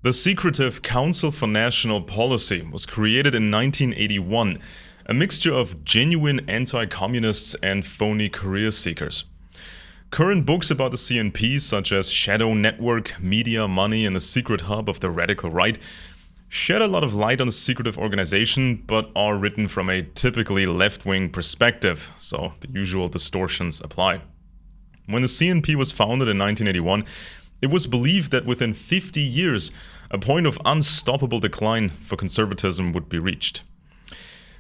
The secretive Council for National Policy was created in 1981, a mixture of genuine anti-communists and phony career seekers. Current books about the CNP, such as Shadow Network, Media, Money, and the Secret Hub of the Radical Right, shed a lot of light on the secretive organization, but are written from a typically left-wing perspective, so the usual distortions apply. When the CNP was founded in 1981, it was believed that within 50 years, a point of unstoppable decline for conservatism would be reached.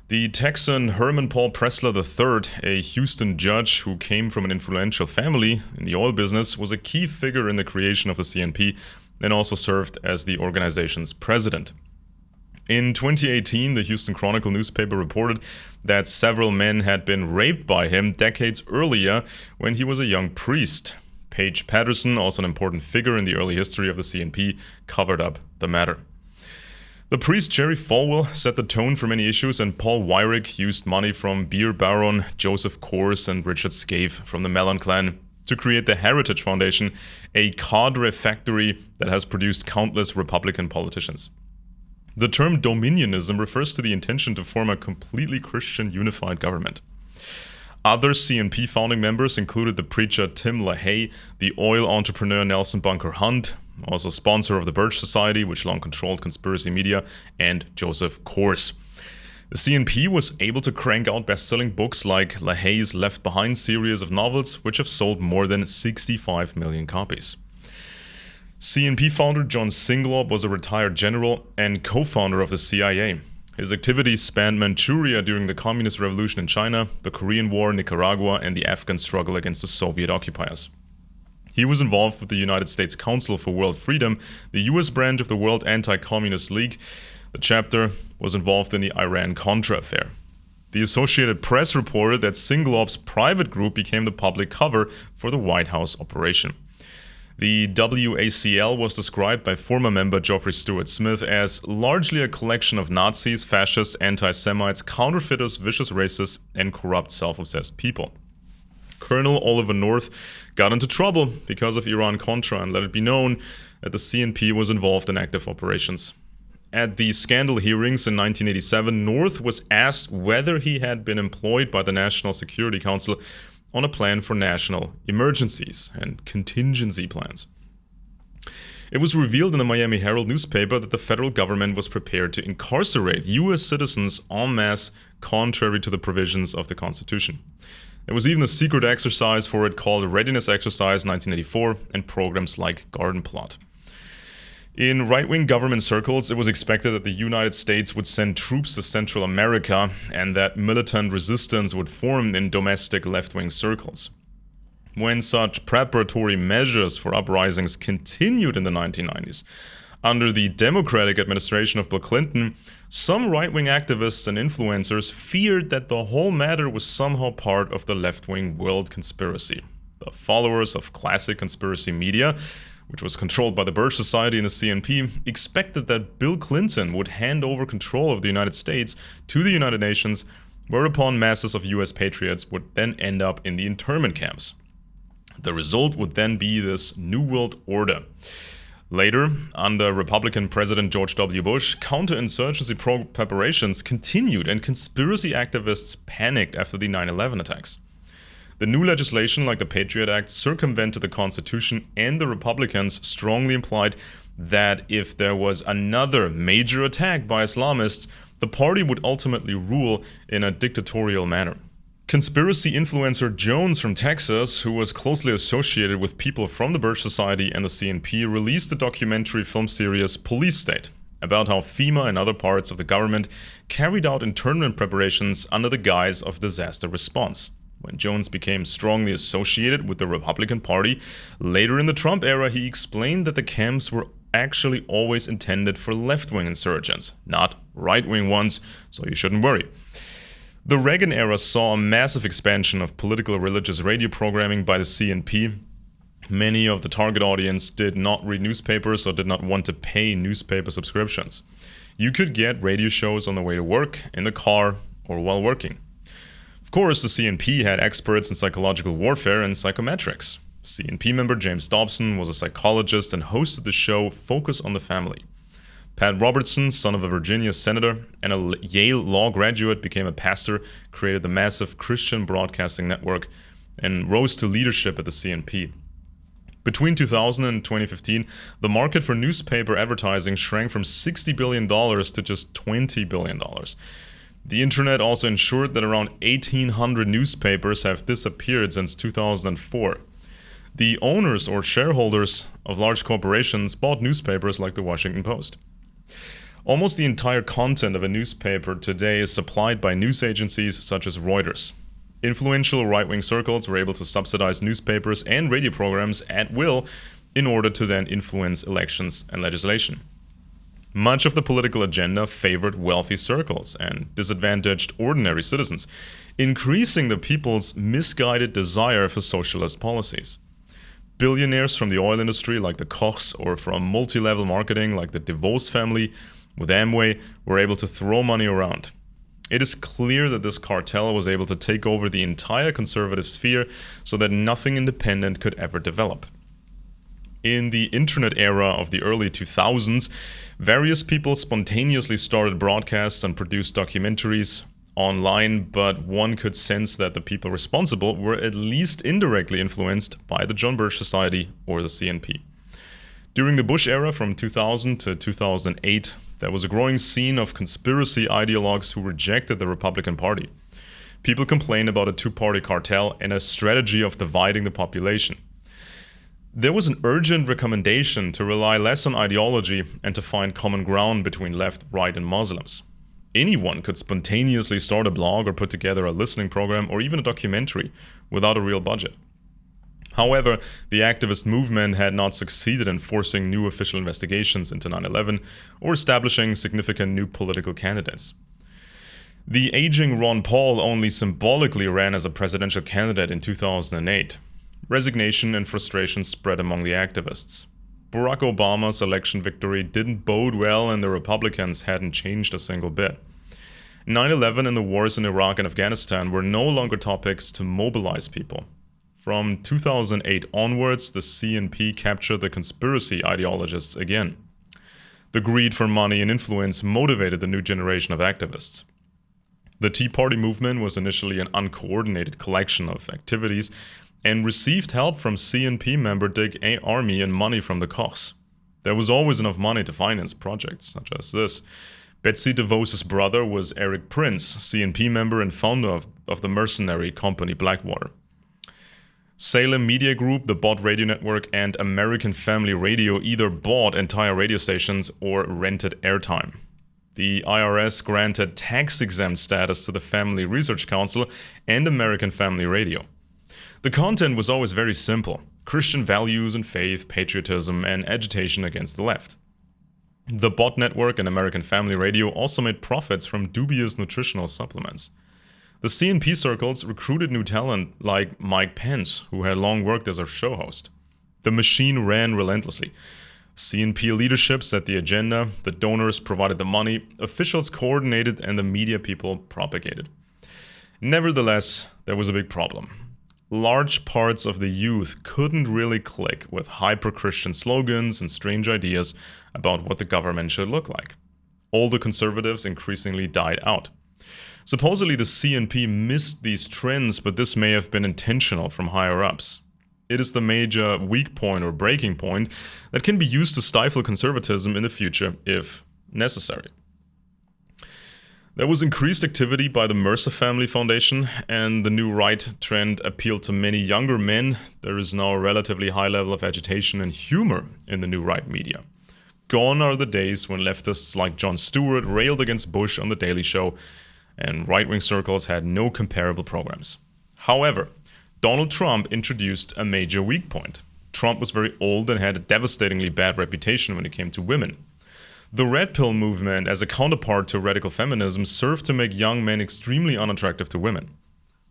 The Texan Herman Paul Pressler III, a Houston judge who came from an influential family in the oil business, was a key figure in the creation of the CNP and also served as the organization's president. In 2018, the Houston Chronicle newspaper reported that several men had been raped by him decades earlier when he was a young priest. Paige Patterson, also an important figure in the early history of the CNP, covered up the matter. The priest Jerry Falwell set the tone for many issues, and Paul Weyrich used money from beer baron Joseph Coors and Richard Scaife from the Mellon clan to create the Heritage Foundation, a cadre factory that has produced countless Republican politicians. The term dominionism refers to the intention to form a completely Christian unified government. Other CNP founding members included the preacher Tim LaHaye, the oil entrepreneur Nelson Bunker Hunt, also sponsor of the Birch Society, which long controlled conspiracy media, and Joseph Coors. The CNP was able to crank out best-selling books like LaHaye's Left Behind series of novels, which have sold more than 65 million copies. CNP founder John Singlaub was a retired general and co-founder of the CIA. His activities spanned Manchuria during the Communist Revolution in China, the Korean War, Nicaragua, and the Afghan struggle against the Soviet occupiers. He was involved with the United States Council for World Freedom, the US branch of the World Anti-Communist League. The chapter was involved in the Iran-Contra affair. The Associated Press reported that Singlaub's private group became the public cover for the White House operation. The WACL was described by former member Geoffrey Stewart Smith as largely a collection of Nazis, fascists, anti-Semites, counterfeiters, vicious racists, and corrupt self-obsessed people. Colonel Oliver North got into trouble because of Iran-Contra and let it be known that the CNP was involved in active operations. At the scandal hearings in 1987, North was asked whether he had been employed by the National Security Council on a plan for national emergencies and contingency plans. It was revealed in the Miami Herald newspaper that the federal government was prepared to incarcerate US citizens en masse, contrary to the provisions of the Constitution. There was even a secret exercise for it called Readiness Exercise 1984 and programs like Garden Plot. In right-wing government circles, it was expected that the United States would send troops to Central America and that militant resistance would form in domestic left-wing circles. When such preparatory measures for uprisings continued in the 1990s, under the Democratic administration of Bill Clinton, some right-wing activists and influencers feared that the whole matter was somehow part of the left-wing world conspiracy. The followers of classic conspiracy media, which was controlled by the Birch Society and the CNP, expected that Bill Clinton would hand over control of the United States to the United Nations, whereupon masses of US patriots would then end up in the internment camps. The result would then be this New World Order. Later, under Republican President George W. Bush, counterinsurgency preparations continued and conspiracy activists panicked after the 9/11 attacks. The new legislation, like the Patriot Act, circumvented the Constitution, and the Republicans strongly implied that if there was another major attack by Islamists, the party would ultimately rule in a dictatorial manner. Conspiracy influencer Jones from Texas, who was closely associated with people from the Birch Society and the CNP, released the documentary film series Police State, about how FEMA and other parts of the government carried out internment preparations under the guise of disaster response. When Jones became strongly associated with the Republican Party, later in the Trump era, he explained that the camps were actually always intended for left-wing insurgents, not right-wing ones, so you shouldn't worry. The Reagan era saw a massive expansion of political religious radio programming by the CNP. Many of the target audience did not read newspapers or did not want to pay newspaper subscriptions. You could get radio shows on the way to work, in the car, or while working. Of course, the CNP had experts in psychological warfare and psychometrics. CNP member James Dobson was a psychologist and hosted the show Focus on the Family. Pat Robertson, son of a Virginia senator and a Yale law graduate, became a pastor, created the massive Christian Broadcasting Network, and rose to leadership at the CNP. Between 2000 and 2015, the market for newspaper advertising shrank from $60 billion to just $20 billion. The internet also ensured that around 1,800 newspapers have disappeared since 2004. The owners or shareholders of large corporations bought newspapers like the Washington Post. Almost the entire content of a newspaper today is supplied by news agencies such as Reuters. Influential right-wing circles were able to subsidize newspapers and radio programs at will in order to then influence elections and legislation. Much of the political agenda favored wealthy circles and disadvantaged ordinary citizens, increasing the people's misguided desire for socialist policies. Billionaires from the oil industry like the Kochs or from multi-level marketing like the DeVos family with Amway were able to throw money around. It is clear that this cartel was able to take over the entire conservative sphere so that nothing independent could ever develop. In the internet era of the early 2000s, various people spontaneously started broadcasts and produced documentaries online, but one could sense that the people responsible were at least indirectly influenced by the John Birch Society or the CNP. During the Bush era from 2000 to 2008, there was a growing scene of conspiracy ideologues who rejected the Republican Party. People complained about a two-party cartel and a strategy of dividing the population. There was an urgent recommendation to rely less on ideology and to find common ground between left, right, and Muslims. Anyone could spontaneously start a blog or put together a listening program or even a documentary without a real budget. However, the activist movement had not succeeded in forcing new official investigations into 9/11 or establishing significant new political candidates. The aging Ron Paul only symbolically ran as a presidential candidate in 2008. Resignation and frustration spread among the activists. Barack Obama's election victory didn't bode well, and the Republicans hadn't changed a single bit. 9/11 and the wars in Iraq and Afghanistan were no longer topics to mobilize people. From 2008 onwards, the CNP captured the conspiracy ideologists again. The greed for money and influence motivated the new generation of activists. The Tea Party movement was initially an uncoordinated collection of activities and received help from CNP member Dick Armey and money from the Kochs. There was always enough money to finance projects such as this. Betsy DeVos' brother was Eric Prince, CNP member and founder of the mercenary company Blackwater. Salem Media Group, the Bott Radio Network, and American Family Radio either bought entire radio stations or rented airtime. The IRS granted tax-exempt status to the Family Research Council and American Family Radio. The content was always very simple: Christian values and faith, patriotism, and agitation against the left. The Bott Network and American Family Radio also made profits from dubious nutritional supplements. The CNP circles recruited new talent like Mike Pence, who had long worked as a show host. The machine ran relentlessly. CNP leadership set the agenda, the donors provided the money, officials coordinated, and the media people propagated. Nevertheless, there was a big problem. Large parts of the youth couldn't really click with hyper-Christian slogans and strange ideas about what the government should look like. Older conservatives increasingly died out. Supposedly the CNP missed these trends, but this may have been intentional from higher-ups. It is the major weak point or breaking point that can be used to stifle conservatism in the future if necessary. There was increased activity by the Mercer Family Foundation, and the new right trend appealed to many younger men. There is now a relatively high level of agitation and humor in the new right media. Gone are the days when leftists like Jon Stewart railed against Bush on The Daily Show, and right-wing circles had no comparable programs. However, Donald Trump introduced a major weak point. Trump was very old and had a devastatingly bad reputation when it came to women. The Red Pill movement, as a counterpart to radical feminism, served to make young men extremely unattractive to women.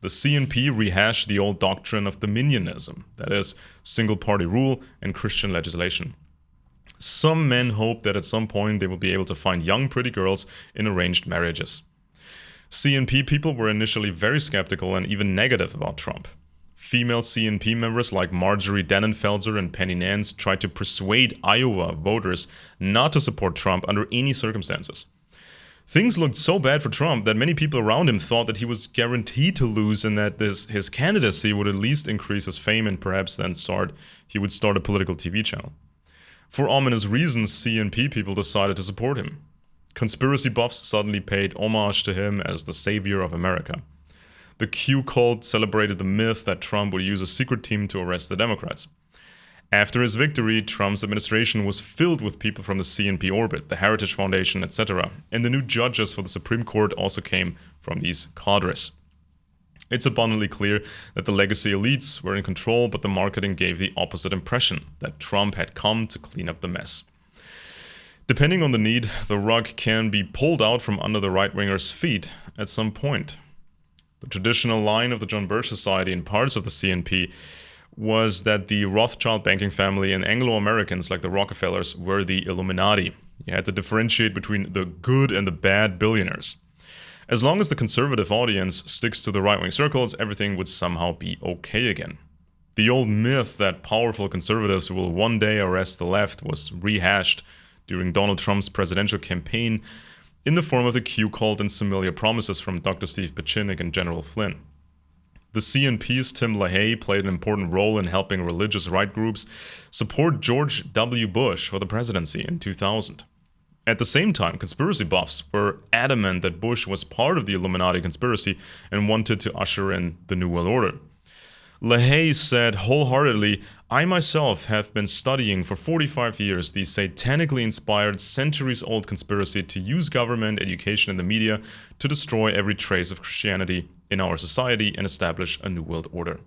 The CNP rehashed the old doctrine of dominionism, that is, single-party rule and Christian legislation. Some men hope that at some point they will be able to find young, pretty girls in arranged marriages. CNP people were initially very skeptical and even negative about Trump. Female CNP members like Marjorie Dannenfelser and Penny Nance tried to persuade Iowa voters not to support Trump under any circumstances. Things looked so bad for Trump that many people around him thought that he was guaranteed to lose and that his candidacy would at least increase his fame and perhaps then he would start a political TV channel. For ominous reasons, CNP people decided to support him. Conspiracy buffs suddenly paid homage to him as the savior of America. The Q cult celebrated the myth that Trump would use a secret team to arrest the Democrats. After his victory, Trump's administration was filled with people from the CNP orbit, the Heritage Foundation, etc., and the new judges for the Supreme Court also came from these cadres. It's abundantly clear that the legacy elites were in control, but the marketing gave the opposite impression, that Trump had come to clean up the mess. Depending on the need, the rug can be pulled out from under the right-wingers' feet at some point. The traditional line of the John Birch Society and parts of the CNP was that the Rothschild banking family and Anglo-Americans like the Rockefellers were the Illuminati. You had to differentiate between the good and the bad billionaires. As long as the conservative audience sticks to the right-wing circles, everything would somehow be okay again. The old myth that powerful conservatives will one day arrest the left was rehashed during Donald Trump's presidential campaign in the form of the Q cult and similar promises from Dr. Steve Pieczenik and General Flynn. The CNP's Tim LaHaye played an important role in helping religious right groups support George W. Bush for the presidency in 2000. At the same time, conspiracy buffs were adamant that Bush was part of the Illuminati conspiracy and wanted to usher in the New World Order. LaHaye said wholeheartedly, "I myself have been studying for 45 years the satanically inspired, centuries-old conspiracy to use government, education, and the media to destroy every trace of Christianity in our society and establish a new world order."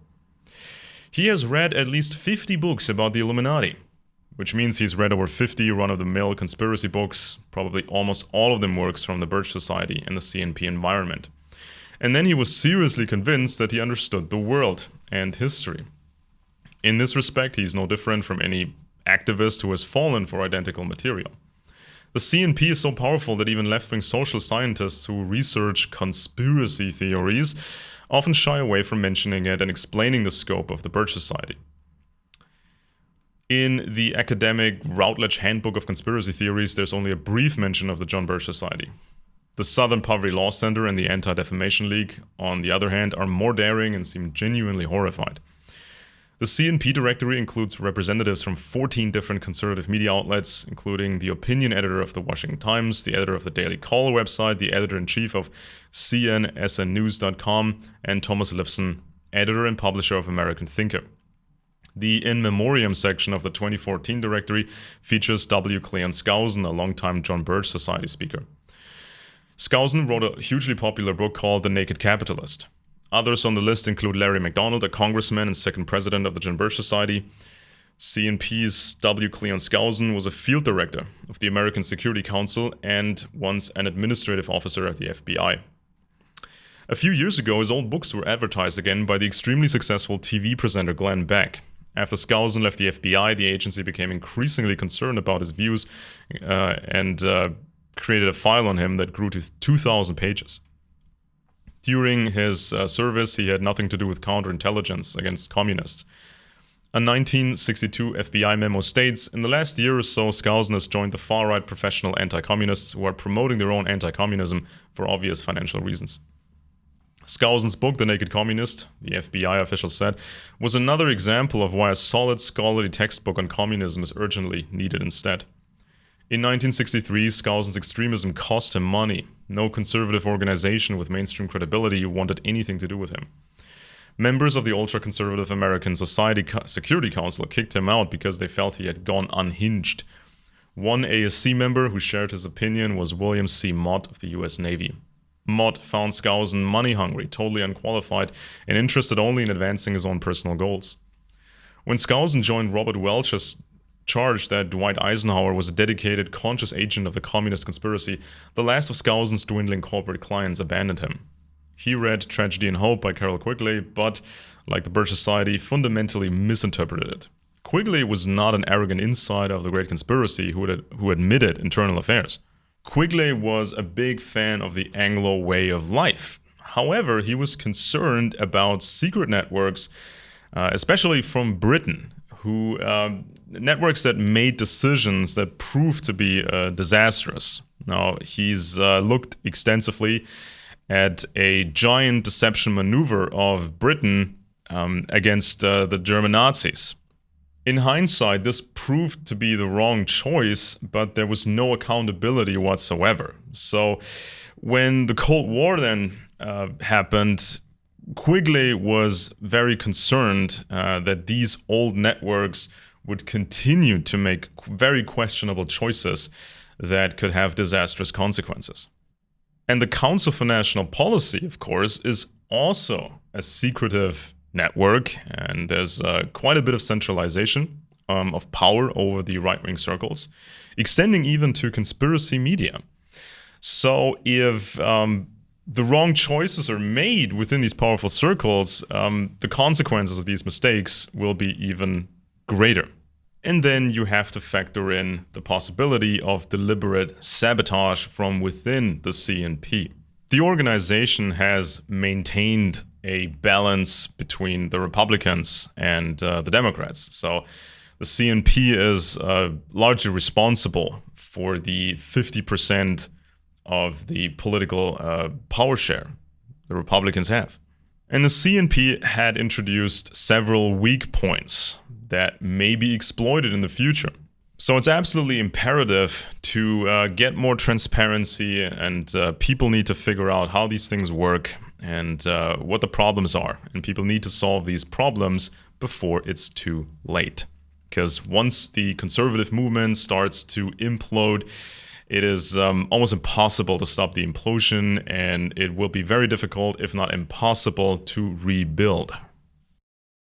He has read at least 50 books about the Illuminati, which means he's read over 50 run-of-the-mill conspiracy books, probably almost all of them works from the Birch Society and the CNP environment. And then he was seriously convinced that he understood the world and history. In this respect, he's no different from any activist who has fallen for identical material. The CNP is so powerful that even left-wing social scientists who research conspiracy theories often shy away from mentioning it and explaining the scope of the Birch Society. In the academic Routledge Handbook of Conspiracy Theories, there's only a brief mention of the John Birch Society. The Southern Poverty Law Center and the Anti-Defamation League, on the other hand, are more daring and seem genuinely horrified. The CNP directory includes representatives from 14 different conservative media outlets, including the opinion editor of the Washington Times, the editor of the Daily Caller website, the editor-in-chief of CNSNnews.com, and Thomas Lifson, editor and publisher of American Thinker. The In Memoriam section of the 2014 directory features W. Cleon Skousen, a longtime John Birch Society speaker. Skousen wrote a hugely popular book called The Naked Capitalist. Others on the list include Larry McDonald, a congressman and second president of the John Birch Society. CNP's W. Cleon Skousen was a field director of the American Security Council and once an administrative officer at the FBI. A few years ago, his old books were advertised again by the extremely successful TV presenter Glenn Beck. After Skousen left the FBI, the agency became increasingly concerned about his views and created a file on him that grew to 2,000 pages. During his service, he had nothing to do with counterintelligence against communists. A 1962 FBI memo states, "In the last year or so, Skousen has joined the far-right professional anti-communists who are promoting their own anti-communism for obvious financial reasons." Skousen's book, The Naked Communist, the FBI official said, was another example of why a solid scholarly textbook on communism is urgently needed instead. In 1963, Skousen's extremism cost him money. No conservative organization with mainstream credibility wanted anything to do with him. Members of the ultra-conservative American Security Council kicked him out because they felt he had gone unhinged. One ASC member who shared his opinion was William C. Mott of the US Navy. Mott found Skousen money-hungry, totally unqualified, and interested only in advancing his own personal goals. When Skousen joined Robert Welch's charge that Dwight Eisenhower was a dedicated, conscious agent of the communist conspiracy, the last of Skousen's dwindling corporate clients abandoned him. He read Tragedy and Hope by Carroll Quigley, but, like the Birch Society, fundamentally misinterpreted it. Quigley was not an arrogant insider of the Great Conspiracy who admitted internal affairs. Quigley was a big fan of the Anglo way of life. However, he was concerned about secret networks especially from Britain, who networks that made decisions that proved to be disastrous. Now, he's looked extensively at a giant deception maneuver of Britain against the German Nazis. In hindsight, this proved to be the wrong choice, but there was no accountability whatsoever. So when the Cold War then happened, Quigley was very concerned that these old networks would continue to make very questionable choices that could have disastrous consequences. And the Council for National Policy, of course, is also a secretive network, and there's quite a bit of centralization of power over the right-wing circles, extending even to conspiracy media. So if the wrong choices are made within these powerful circles, the consequences of these mistakes will be even greater. And then you have to factor in the possibility of deliberate sabotage from within the CNP. The organization has maintained a balance between the Republicans and the Democrats. So the CNP is largely responsible for the 50% of the political power share the Republicans have. And the CNP had introduced several weak points that may be exploited in the future. So it's absolutely imperative to get more transparency, and people need to figure out how these things work and what the problems are. And people need to solve these problems before it's too late. Because once the conservative movement starts to implode, it is almost impossible to stop the implosion, and it will be very difficult, if not impossible, to rebuild.